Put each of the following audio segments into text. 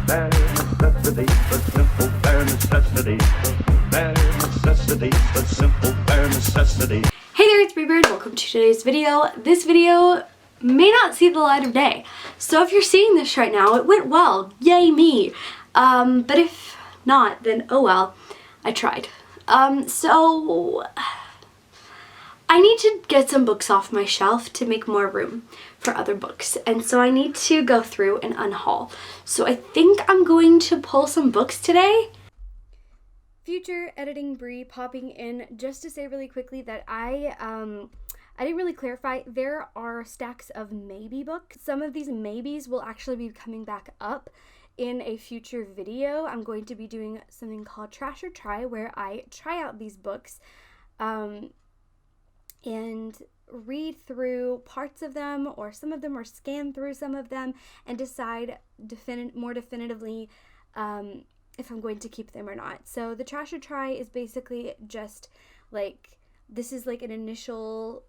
Bare necessity, but simple bare necessity. Bare necessity, but simple bare necessity. Hey there, it's Bird. Welcome to today's video. This video may not see the light of day. So if you're seeing this right now, it went well. Yay me. But if not, then oh well. I tried. So I need to get some books off my shelf to make more room for other books, and so I need to go through and unhaul. So I think I'm going to pull some books today. Future editing Bree popping in just to say really quickly that I didn't really clarify. There are stacks of maybe books. Some of these maybes will actually be coming back up in a future video. I'm going to be doing something called Trash or Try, where I try out these books and read through parts of them or some of them, or scan through some of them and decide more definitively if I'm going to keep them or not. So the Trash or Try is basically just like, this is like an initial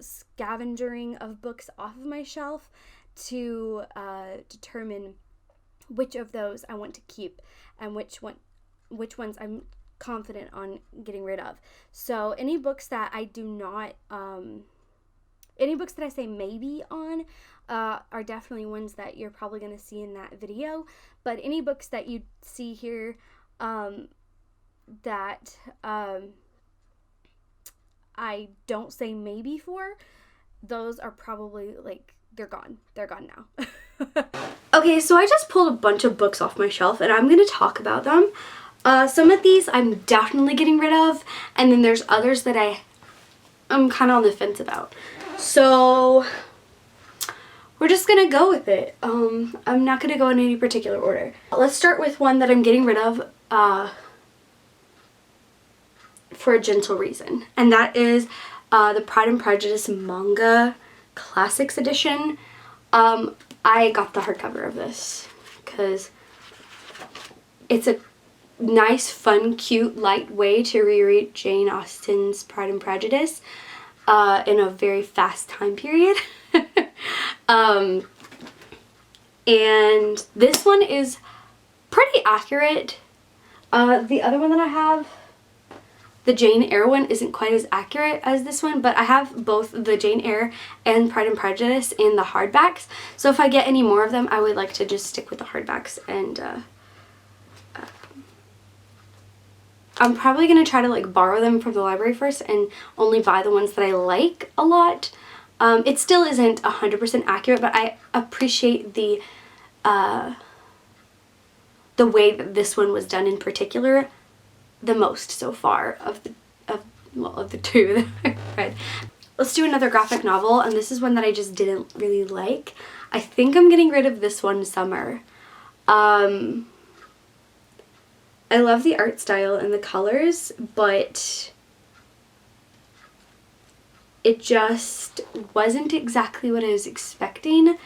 scavenging of books off of my shelf to determine which of those I want to keep and which ones I'm confident on getting rid of. So any books that I do not any books that I say maybe on are definitely ones that you're probably going to see in that video, but any books that you see here that I don't say maybe for, those are probably like, they're gone now. Okay, so I just pulled a bunch of books off my shelf and I'm going to talk about them. Some of these I'm definitely getting rid of, and then there's others that I'm kind of on the fence about. So we're just gonna go with it. I'm not gonna go in any particular order. Let's start with one that I'm getting rid of for a gentle reason, and that is the Pride and Prejudice manga classics edition. I got the hardcover of this because it's a nice, fun, cute, light way to reread Jane Austen's Pride and Prejudice in a very fast time period. And this one is pretty accurate. The other one that I have, the Jane Eyre one, isn't quite as accurate as this one, but I have both the Jane Eyre and Pride and Prejudice in the hardbacks. So if I get any more of them, I would like to just stick with the hardbacks, and I'm probably going to try to like borrow them from the library first and only buy the ones that I like a lot. It still isn't 100% accurate, but I appreciate the way that this one was done in particular the most so far of the two that I've read. Let's do another graphic novel, and this is one that I just didn't really like. I think I'm getting rid of this one, Summer. I love the art style and the colors, but it just wasn't exactly what I was expecting,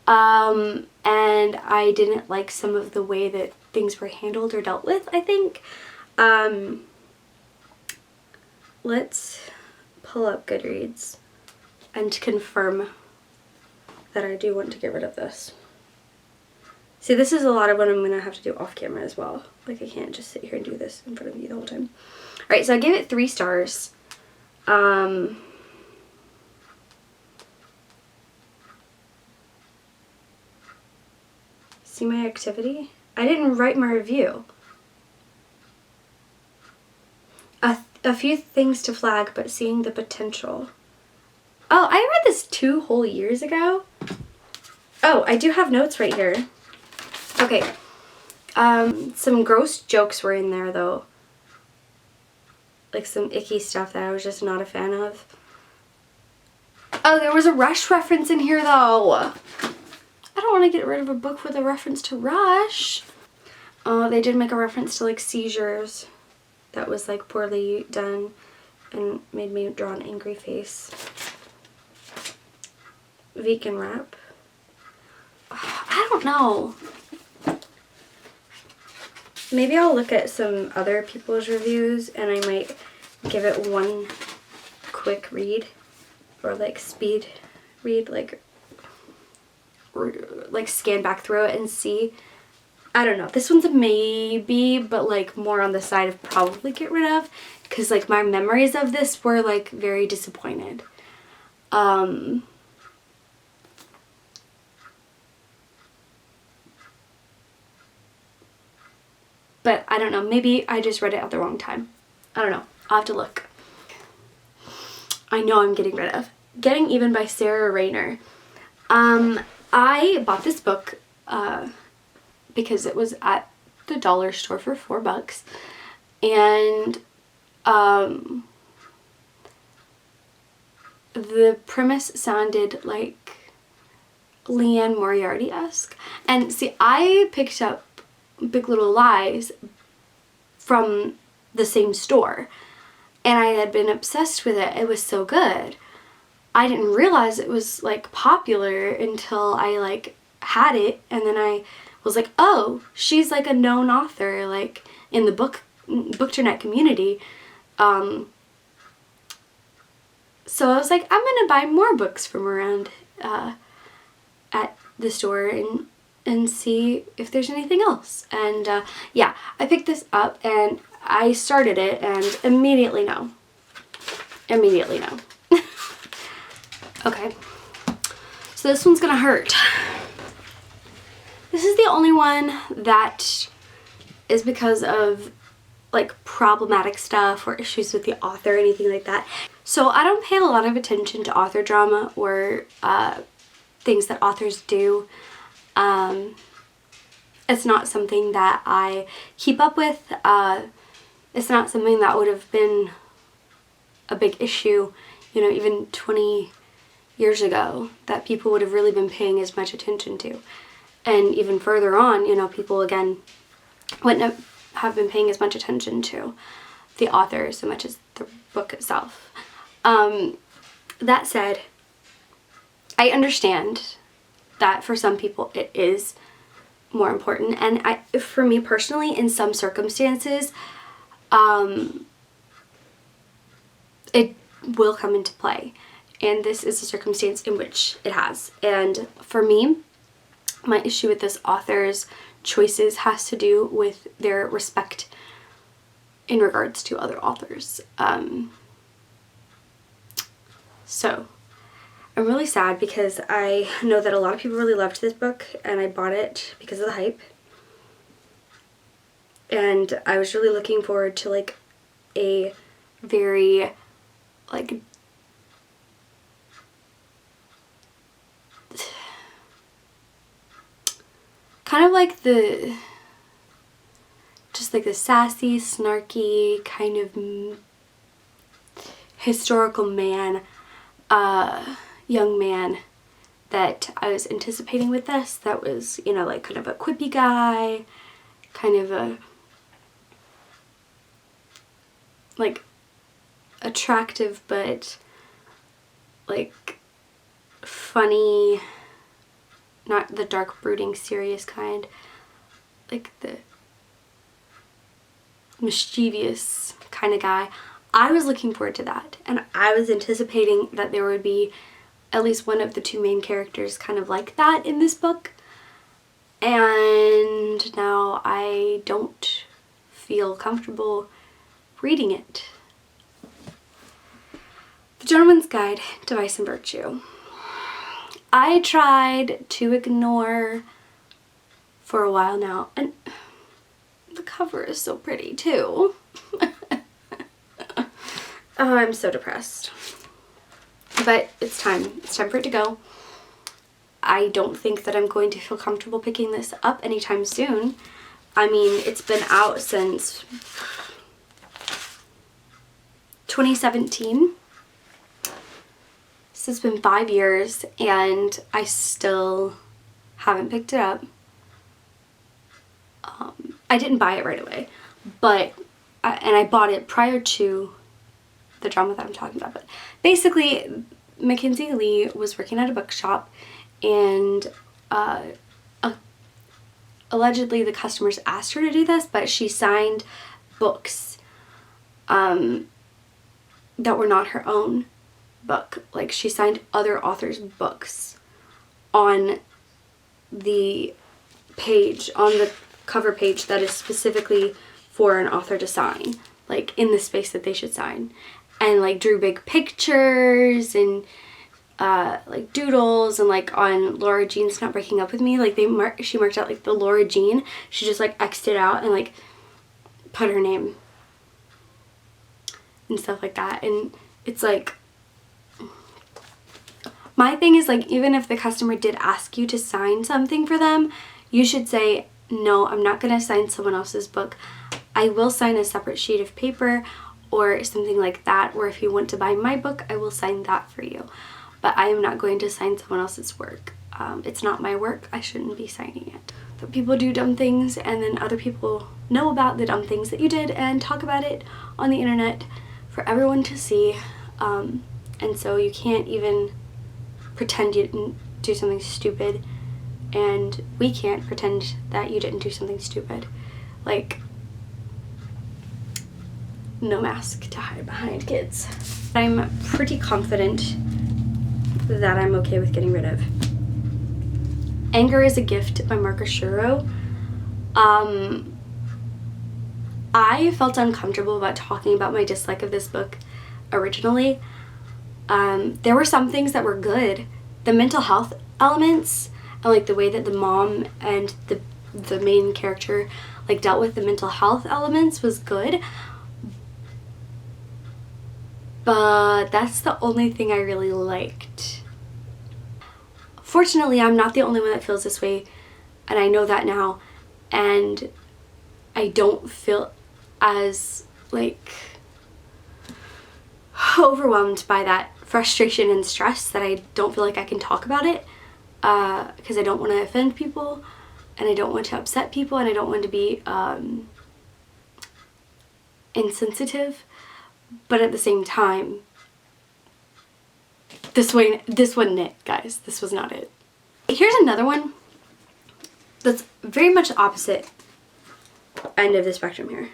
and I didn't like some of the way that things were handled or dealt with, I think. Let's pull up Goodreads and confirm that I do want to get rid of this. See, this is a lot of what I'm going to have to do off camera as well. Like, I can't just sit here and do this in front of you the whole time. Alright, so I gave it 3 stars. See my activity? I didn't write my review. A few things to flag, but seeing the potential. Oh, I read this 2 whole years ago. Oh, I do have notes right here. Okay, some gross jokes were in there though. Like some icky stuff that I was just not a fan of. Oh, there was a Rush reference in here though. I don't want to get rid of a book with a reference to Rush. Oh, they did make a reference to like seizures. That was like poorly done and made me draw an angry face. Vegan wrap. I don't know. Maybe I'll look at some other people's reviews and I might give it one quick read, or like speed read, like scan back through it and see I don't know. This one's a maybe, but like more on the side of probably get rid of, because like my memories of this were like very disappointed. But I don't know. Maybe I just read it at the wrong time. I don't know. I'll have to look. I know I'm getting rid of. Getting Even by Sarah Rayner. I bought this book because it was at the dollar store for $4. And the premise sounded like Leanne Moriarty-esque. And see, I picked up Big Little Lies from the same store, and I had been obsessed with it. It was so good. I didn't realize it was like popular until I like had it, and then I was like, oh, she's like a known author like in the bookternet community. So I was like, I'm gonna buy more books from around at the store and see if there's anything else. And yeah, I picked this up and I started it and immediately no. Immediately no. Okay, so this one's gonna hurt. This is the only one that is because of like problematic stuff or issues with the author or anything like that. So I don't pay a lot of attention to author drama or things that authors do. It's not something that I keep up with. It's not something that would have been a big issue, you know, even 20 years ago, that people would have really been paying as much attention to. And even further on, you know, people again wouldn't have been paying as much attention to the author so much as the book itself. That said, I understand that for some people it is more important, and for me personally, in some circumstances, it will come into play, and this is a circumstance in which it has. And for me, my issue with this author's choices has to do with their respect in regards to other authors. So I'm really sad because I know that a lot of people really loved this book, and I bought it because of the hype. And I was really looking forward to like a very like kind of like the just like the sassy, snarky kind of historical man, young man that I was anticipating with this. That was, you know, like kind of a quippy guy, kind of a like attractive but like funny, not the dark brooding serious kind, like the mischievous kind of guy. I was looking forward to that, and I was anticipating that there would be at least one of the two main characters kind of like that in this book, and now I don't feel comfortable reading it. The Gentleman's Guide to Vice and Virtue. I tried to ignore for a while now, and the cover is so pretty too. Oh, I'm so depressed. But it's time. It's time for it to go. I don't think that I'm going to feel comfortable picking this up anytime soon. I mean, it's been out since 2017. So it's been 5 years and I still haven't picked it up. I didn't buy it right away, but I bought it prior to the drama that I'm talking about. But basically, Mackenzie Lee was working at a bookshop, and allegedly the customers asked her to do this, but she signed books that were not her own book. Like, she signed other authors' books on the page, on the cover page that is specifically for an author to sign, like in the space that they should sign, and like drew big pictures and like doodles, and like on Laura Jean's Not Breaking Up With Me, like she marked out like the Laura Jean, she just like X'd it out and like put her name and stuff like that. And it's like, my thing is like, even if the customer did ask you to sign something for them, you should say, no, I'm not gonna sign someone else's book. I will sign a separate sheet of paper or something like that, or if you want to buy my book, I will sign that for you. But I am not going to sign someone else's work. It's not my work. I shouldn't be signing it. But people do dumb things, and then other people know about the dumb things that you did and talk about it on the internet for everyone to see. And so you can't even pretend you didn't do something stupid, and we can't pretend that you didn't do something stupid. Like, no mask to hide behind, kids. I'm pretty confident that I'm okay with getting rid of. Anger is a Gift by Marcus Shuro. I felt uncomfortable about talking about my dislike of this book originally. There were some things that were good. The mental health elements, and like the way that the mom and the main character like dealt with the mental health elements was good. But that's the only thing I really liked. Fortunately, I'm not the only one that feels this way, and I know that now, and I don't feel as like overwhelmed by that frustration and stress that I don't feel like I can talk about it, because I don't want to offend people, and I don't want to upset people, and I don't want to be insensitive. But at the same time, this wasn't it, guys. This was not it. Here's another one that's very much the opposite end of the spectrum here.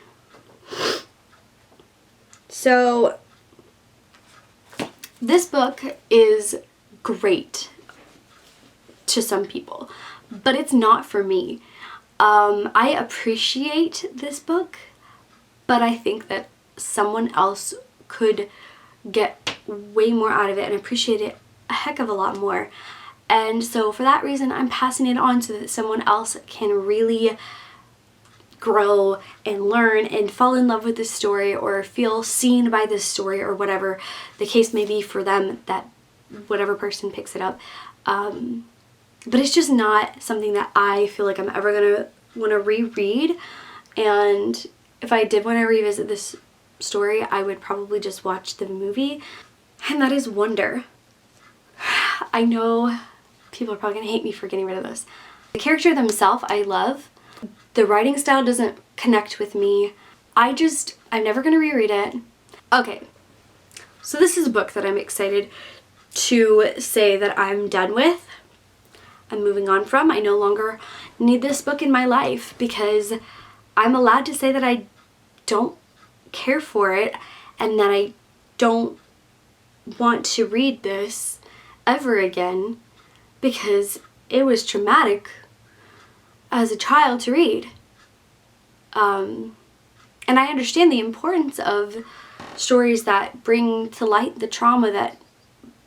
So this book is great to some people, but it's not for me. I appreciate this book, but I think that someone else could get way more out of it and appreciate it a heck of a lot more. And so for that reason, I'm passing it on so that someone else can really grow and learn and fall in love with this story, or feel seen by this story, or whatever the case may be for them, that whatever person picks it up. But it's just not something that I feel like I'm ever gonna want to reread. And if I did want to revisit this story, I would probably just watch the movie, and that is Wonder. I know people are probably gonna hate me for getting rid of this. The character themselves I love. The writing style doesn't connect with me. I'm never gonna reread it. Okay, so this is a book that I'm excited to say that I'm done with. I'm moving on from. I no longer need this book in my life, because I'm allowed to say that I don't care for it, and that I don't want to read this ever again, because it was traumatic as a child to read. And I understand the importance of stories that bring to light the trauma that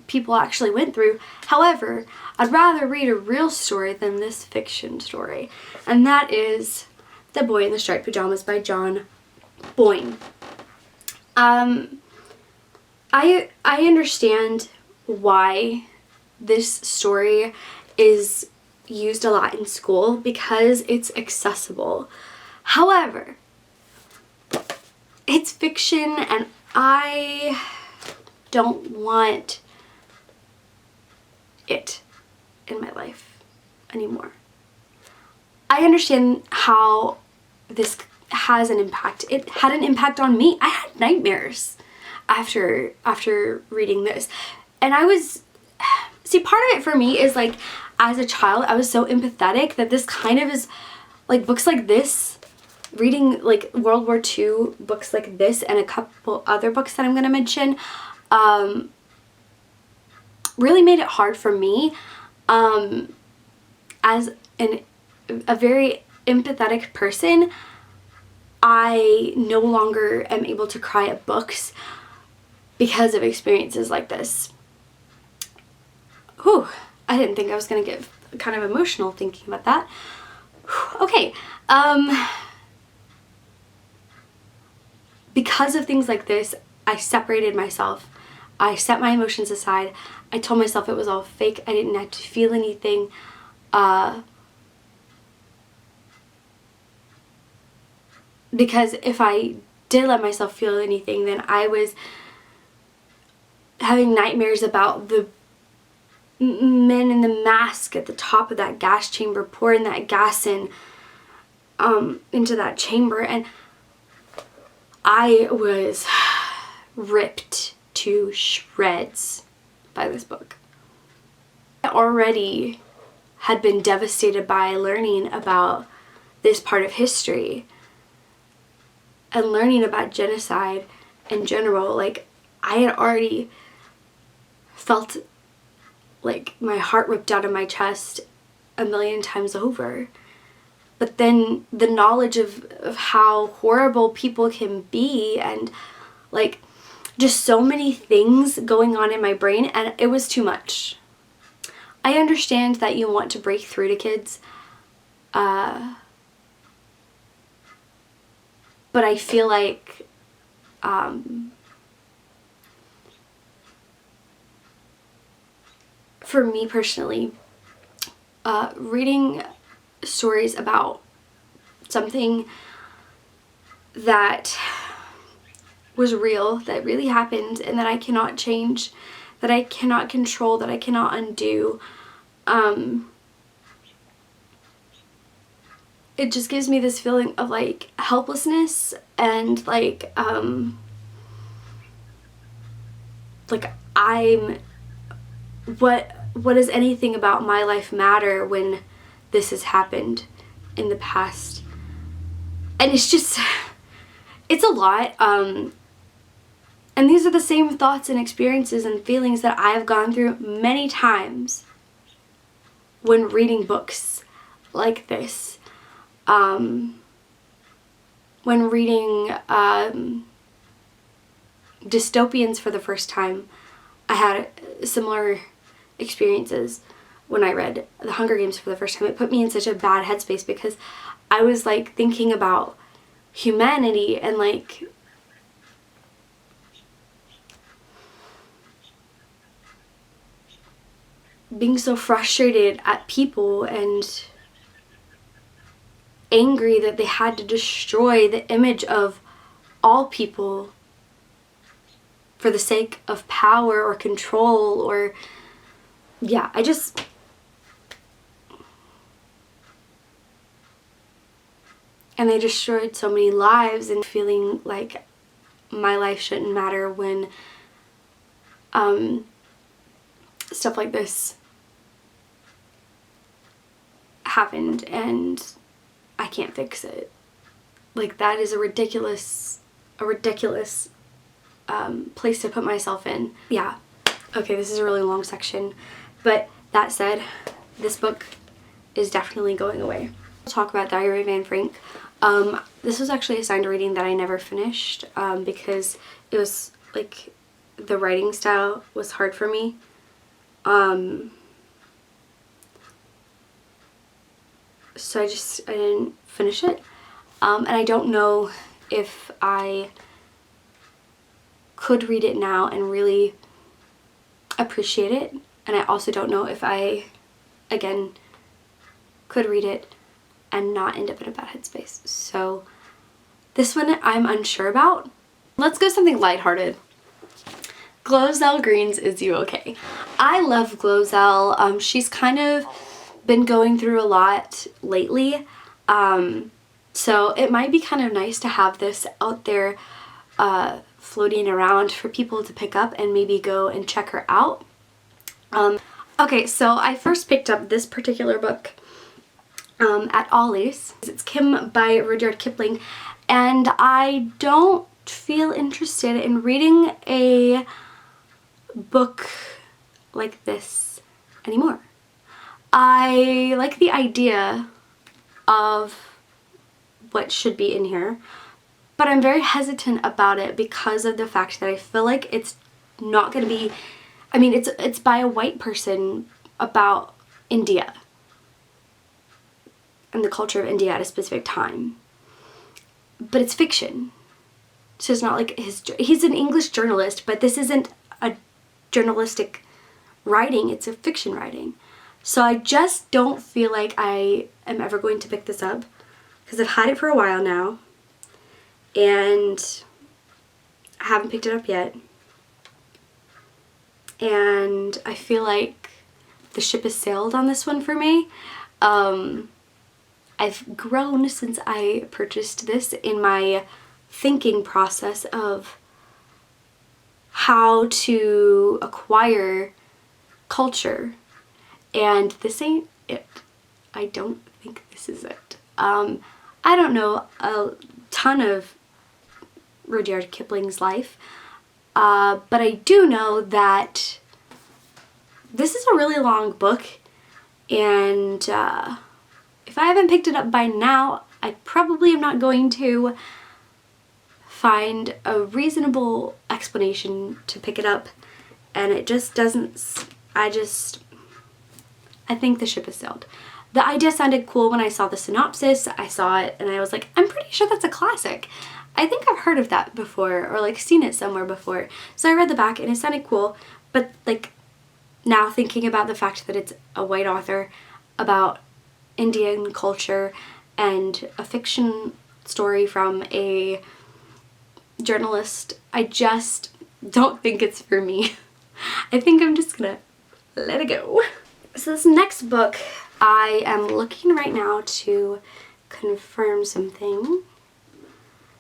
people actually went through. However, I'd rather read a real story than this fiction story, and that is The Boy in the Striped Pajamas by John Boyne. I understand why this story is used a lot in school, because it's accessible. However, it's fiction, and I don't want it in my life anymore. I understand how this has an impact. It had an impact on me. I had nightmares after reading this. And I was, see, part of it for me is like, as a child, I was so empathetic that this kind of is like, books like this, reading like World War II books like this and a couple other books that I'm going to mention, really made it hard for me as a very empathetic person, I no longer am able to cry at books because of experiences like this. Whew, I didn't think I was gonna get kind of emotional thinking about that. Whew, okay, because of things like this, I separated myself. I set my emotions aside. I told myself it was all fake. I didn't have to feel anything. Because if I did let myself feel anything, then I was having nightmares about the men in the mask at the top of that gas chamber pouring that gas into that chamber, and I was ripped to shreds by this book. I already had been devastated by learning about this part of history and learning about genocide in general. Like, I had already felt like my heart ripped out of my chest a million times over. But then the knowledge of how horrible people can be, and like just so many things going on in my brain, and it was too much. I understand that you want to break through to kids, but I feel like for me personally, reading stories about something that was real, that really happened, and that I cannot change, that I cannot control, that I cannot undo, it just gives me this feeling of like helplessness, and like I'm, what does anything about my life matter when this has happened in the past? And it's just, it's a lot. And these are the same thoughts and experiences and feelings that I have gone through many times when reading books like this. When reading dystopians for the first time, I had similar experiences. When I read The Hunger Games for the first time, it put me in such a bad headspace because I was like thinking about humanity and like being so frustrated at people and angry that they had to destroy the image of all people for the sake of power or control, or yeah, and they destroyed so many lives, and feeling like my life shouldn't matter when stuff like this happened and I can't fix it. Like, that is a ridiculous place to put myself in. Yeah. Okay, this is a really long section, but that said, this book is definitely going away. I'll talk about Diary of Anne Frank. This was actually assigned a reading that I never finished because it was like the writing style was hard for me. So I didn't finish it. And I don't know if I could read it now and really appreciate it. And I also don't know if I, again, could read it and not end up in a bad headspace. So this one I'm unsure about. Let's go something lighthearted. Glozell Green's Is You Okay? I love Glozell. She's kind of been going through a lot lately. So it might be kind of nice to have this out there floating around for people to pick up and maybe go and check her out. Okay, so I first picked up this particular book at Ollie's. It's Kim by Rudyard Kipling, and I don't feel interested in reading a book like this anymore. I like the idea of what should be in here. But I'm very hesitant about it because of the fact that I feel like it's not going to be, I mean, it's by a white person about India and the culture of India at a specific time. But it's fiction. So it's not like he's an English journalist, but this isn't a journalistic writing, it's a fiction writing. So I just don't feel like I am ever going to pick this up because I've had it for a while now and I haven't picked it up yet. And I feel like the ship has sailed on this one for me. I've grown since I purchased this in my thinking process of how to acquire culture, and this ain't it. I don't think this is it. I don't know a ton of Rudyard Kipling's life, but I do know that this is a really long book, and if I haven't picked it up by now, I probably am not going to find a reasonable explanation to pick it up, and it just doesn't, I think the ship has sailed. The idea sounded cool when I saw the synopsis. I saw it and I was like, I'm pretty sure that's a classic. I think I've heard of that before or like seen it somewhere before. So I read the back and it sounded cool, but like now thinking about the fact that it's a white author about Indian culture and a fiction story from a journalist, I just don't think it's for me. I think I'm just gonna let it go. So this next book, I am looking right now to confirm something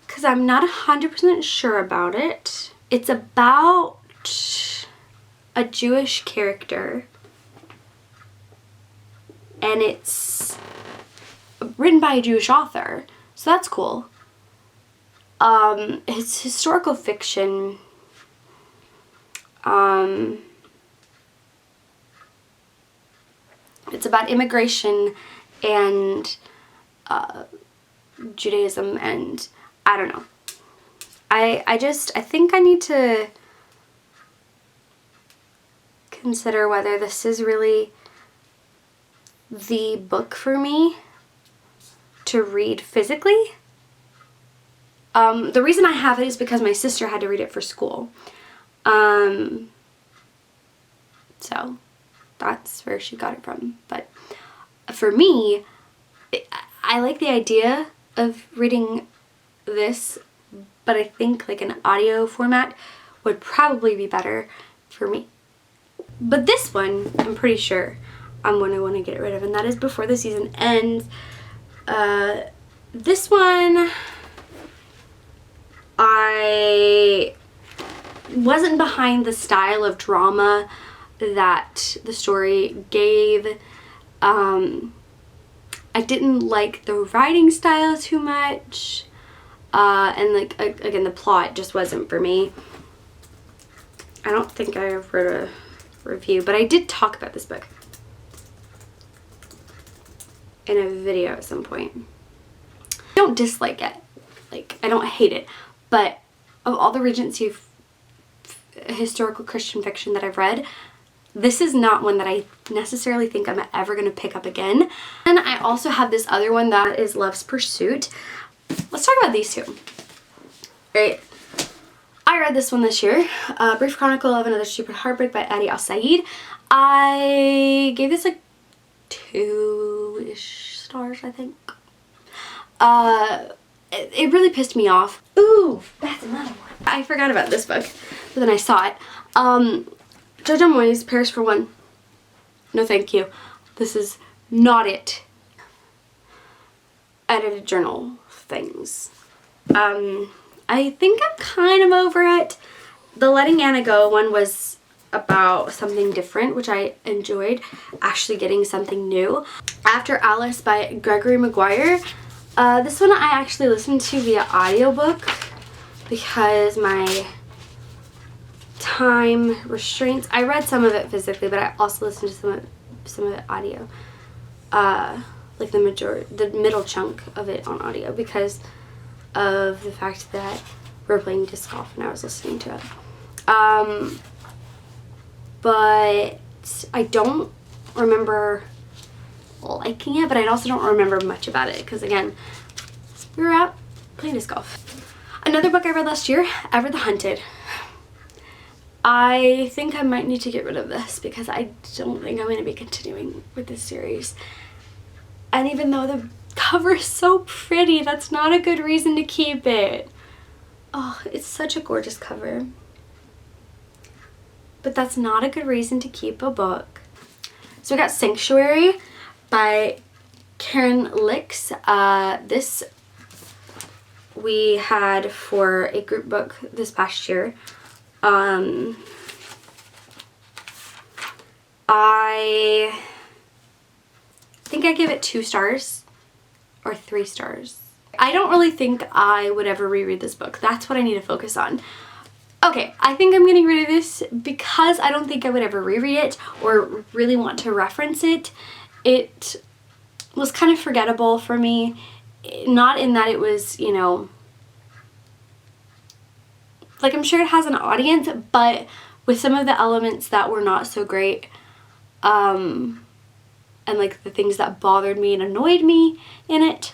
because I'm not 100% sure about it. It's about a Jewish character and it's written by a Jewish author, so that's cool. It's historical fiction. It's about immigration and Judaism, and I don't know. I think I need to consider whether this is really the book for me to read physically. The reason I have it is because my sister had to read it for school. So that's where she got it from. But for me, I like the idea of reading this, but I think like an audio format would probably be better for me. But this one, I'm pretty sure I'm going to want to get rid of, and that is Before the Season Ends. This one, I wasn't behind the style of drama that the story gave. I didn't like the writing style too much, and like again, the plot just wasn't for me. I don't think I ever wrote a review, but I did talk about this book in a video at some point. I don't dislike it, like I don't hate it, but of all the Regency historical Christian fiction that I've read, this is not one that I necessarily think I'm ever going to pick up again. And I also have this other one that is Love's Pursuit. Let's talk about these two. Right. I read this one this year, Brief Chronicle of Another Stupid Heartbreak by Adi Al-Said. I gave this like 2-ish stars, I think. It really pissed me off. Ooh, that's another one. I forgot about this book, but then I saw it. Jojo Moyes, Paris for One. No thank you. This is not it. Edited journal things. I think I'm kind of over it. The Letting Anna Go one was about something different, which I enjoyed, actually getting something new. After Alice by Gregory Maguire. This one I actually listened to via audiobook because my time restraints. I read some of it physically, but I also listened to some of it audio. Like like the middle chunk of it on audio because of the fact that we were playing disc golf and I was listening to it. But I don't remember liking it, but I also don't remember much about it because, again, we were out playing disc golf. Another book I read last year, Ever the Hunted. I think I might need to get rid of this because I don't think I'm going to be continuing with this series. And even though the cover is so pretty, that's not a good reason to keep it. Oh, it's such a gorgeous cover. But that's not a good reason to keep a book. So we got Sanctuary by Karen Licks. This we had for a group book this past year. I think I give it 2 stars or 3 stars. I don't really think I would ever reread this book. That's what I need to focus on. Okay, I think I'm getting rid of this because I don't think I would ever reread it or really want to reference it. It was kind of forgettable for me. Not in that it was, you know, like, I'm sure it has an audience, but with some of the elements that were not so great, and like the things that bothered me and annoyed me in it,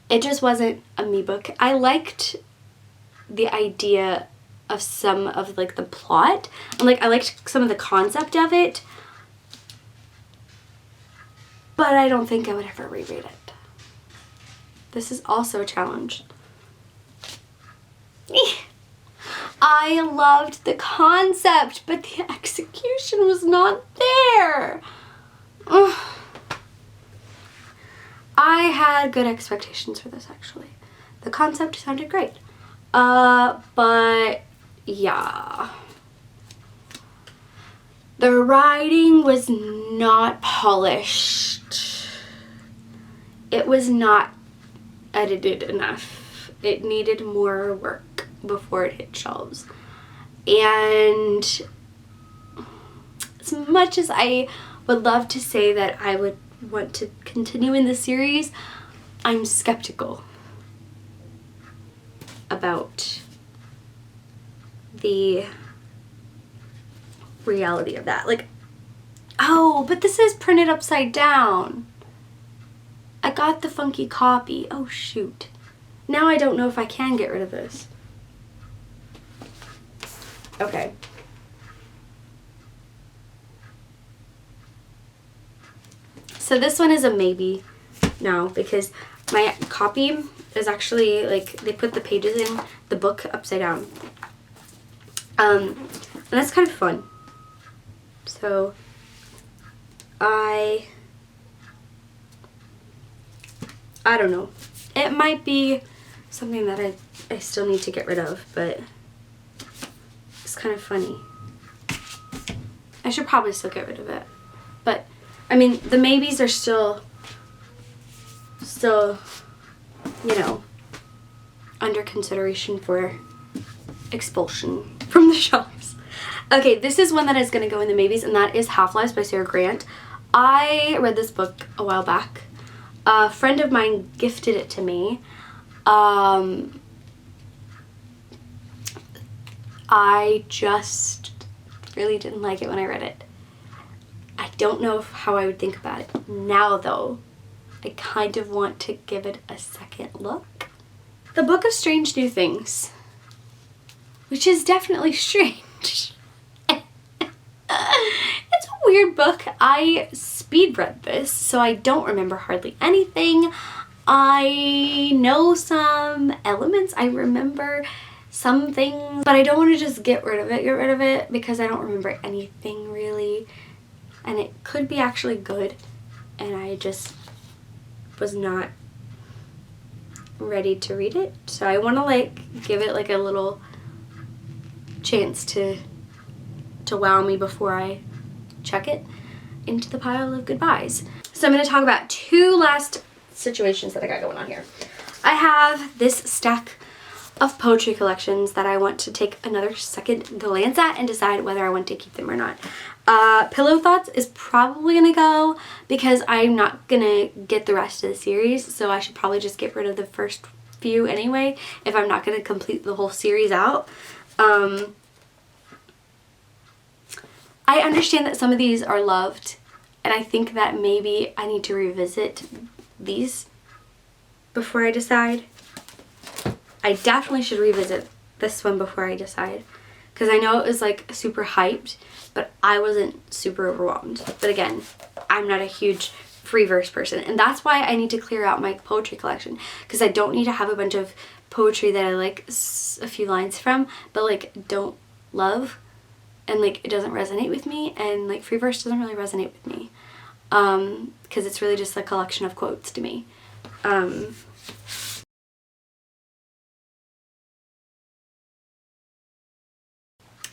it just wasn't a me book. I liked the idea of some of like the plot, and like I liked some of the concept of it, but I don't think I would ever reread it. This is also a challenge. I loved the concept, but the execution was not there. Ugh. I had good expectations for this, actually. The concept sounded great. But yeah. The writing was not polished. It was not edited enough. It needed more work before it hit shelves. And as much as I would love to say that I would want to continue in the series, I'm skeptical about the reality of that. Like, oh, but this is printed upside down. I got the funky copy. Oh, shoot. Now I don't know if I can get rid of this. Okay. So this one is a maybe now because my copy is actually, like, they put the pages in the book upside down. And that's kind of fun. So I don't know. It might be something that I still need to get rid of, but it's kind of funny. I should probably still get rid of it. But, I mean, the maybes are still, you know, under consideration for expulsion from the shelves. Okay, this is one that is going to go in the maybes, and that is Half-Lives by Sarah Grant. I read this book a while back. A friend of mine gifted it to me. I just really didn't like it when I read it. I don't know how I would think about it now, though. I kind of want to give it a second look. The Book of Strange New Things, which is definitely strange. It's a weird book. I speed read this, so I don't remember hardly anything. I know some elements. I remember some things, but I don't want to just get rid of it because I don't remember anything really. And it could be actually good, and I just was not ready to read it. So I want to, like, give it like a little chance to wow me before I chuck it into the pile of goodbyes. So I'm going to talk about 2 last situations that I got going on here. I have this stack of poetry collections that I want to take another second glance at and decide whether I want to keep them or not. Pillow Thoughts is probably gonna go because I'm not gonna get the rest of the series, so I should probably just get rid of the first few anyway if I'm not gonna complete the whole series out. I understand that some of these are loved, and I think that maybe I need to revisit these before I decide. I definitely should revisit this one before I decide, because I know it was like super hyped, but I wasn't super overwhelmed. But again, I'm not a huge free verse person, and that's why I need to clear out my poetry collection, because I don't need to have a bunch of poetry that I like a few lines from but like don't love, and like it doesn't resonate with me, and like free verse doesn't really resonate with me, because it's really just a collection of quotes to me.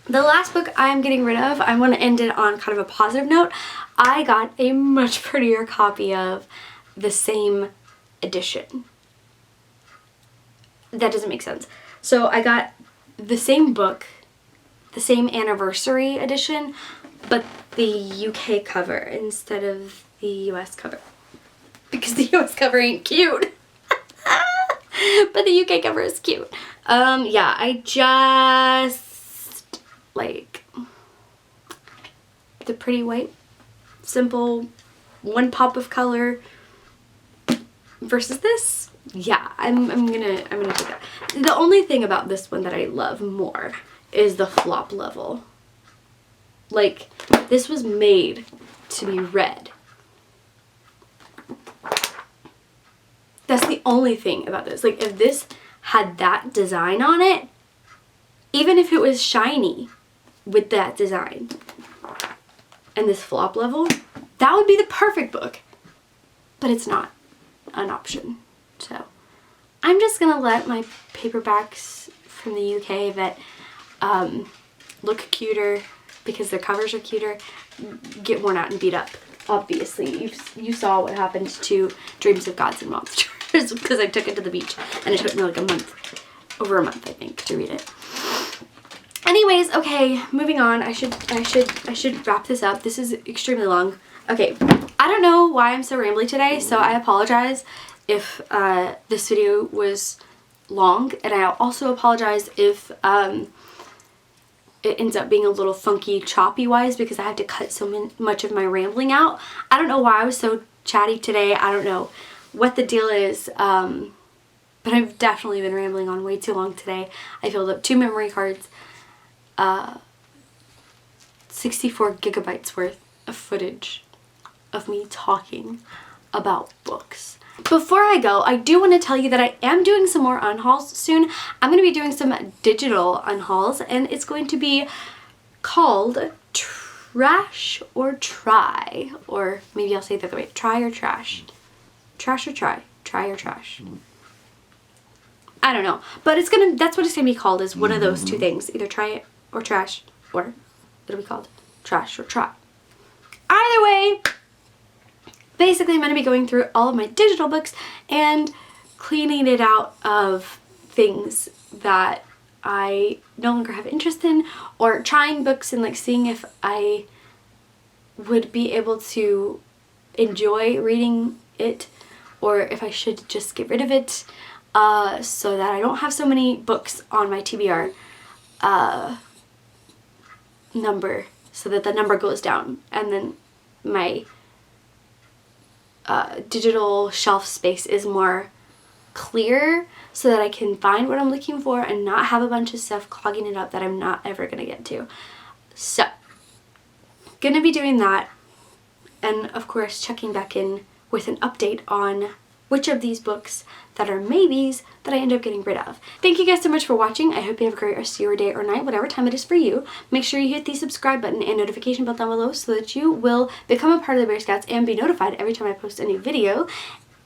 The last book I'm getting rid of, I want to end it on kind of a positive note. I got a much prettier copy of the same edition. That doesn't make sense. So I got the same book, the same anniversary edition, but the UK cover instead of the US cover. Because the US cover ain't cute. But the UK cover is cute. Yeah, I just like the pretty white, simple, one pop of color versus this. Yeah, I'm gonna take that. The only thing about this one that I love more is the flop level. Like, this was made to be read. That's the only thing about this. Like, if this had that design on it, even if it was shiny with that design and this flop level, that would be the perfect book. But it's not an option. So I'm just gonna let my paperbacks from the UK that look cuter because their covers are cuter get worn out and beat up. Obviously, you saw what happened to Dreams of Gods and Monsters because I took it to the beach and it took me like over a month I think to read it. Anyways, okay, moving on. I should wrap this up. This is extremely long. Okay, I don't know why I'm so rambly today, so I apologize if this video was long, and I also apologize if it ends up being a little funky choppy wise because I had to cut so much of my rambling out. I don't know why I was so chatty today. I don't know what the deal is, but I've definitely been rambling on way too long today. I filled up 2 memory cards. 64 gigabytes worth of footage of me talking about books. Before I go, I do want to tell you that I am doing some more unhauls soon. I'm going to be doing some digital unhauls, and it's going to be called Trash or Try, or maybe I'll say it the other way, Try or Trash. Trash or Try. Try or Trash. I don't know, but that's what it's gonna be called, is one of those two things, either try it or trash, or it'll be called Trash or Try. Either way, basically I'm gonna be going through all of my digital books and cleaning it out of things that I no longer have interest in, or trying books and like seeing if I would be able to enjoy reading it, or if I should just get rid of it. So that I don't have so many books on my TBR number, so that the number goes down, and then my digital shelf space is more clear, so that I can find what I'm looking for and not have a bunch of stuff clogging it up that I'm not ever gonna get to. So, gonna be doing that, and of course checking back in with an update on which of these books that are maybes that I end up getting rid of. Thank you guys so much for watching. I hope you have a great rest of your day or night, whatever time it is for you. Make sure you hit the subscribe button and notification bell down below so that you will become a part of the Bear Scouts and be notified every time I post a new video.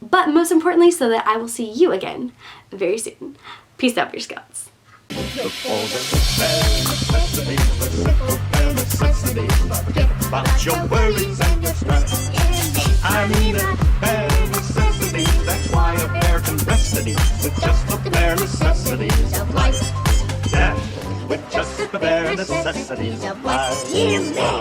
But most importantly, so that I will see you again very soon. Peace out, Bear Scouts. About your worries and your stress. I mean a bare necessity. That's why a bear can rest at ease with just the bare necessities of He's there.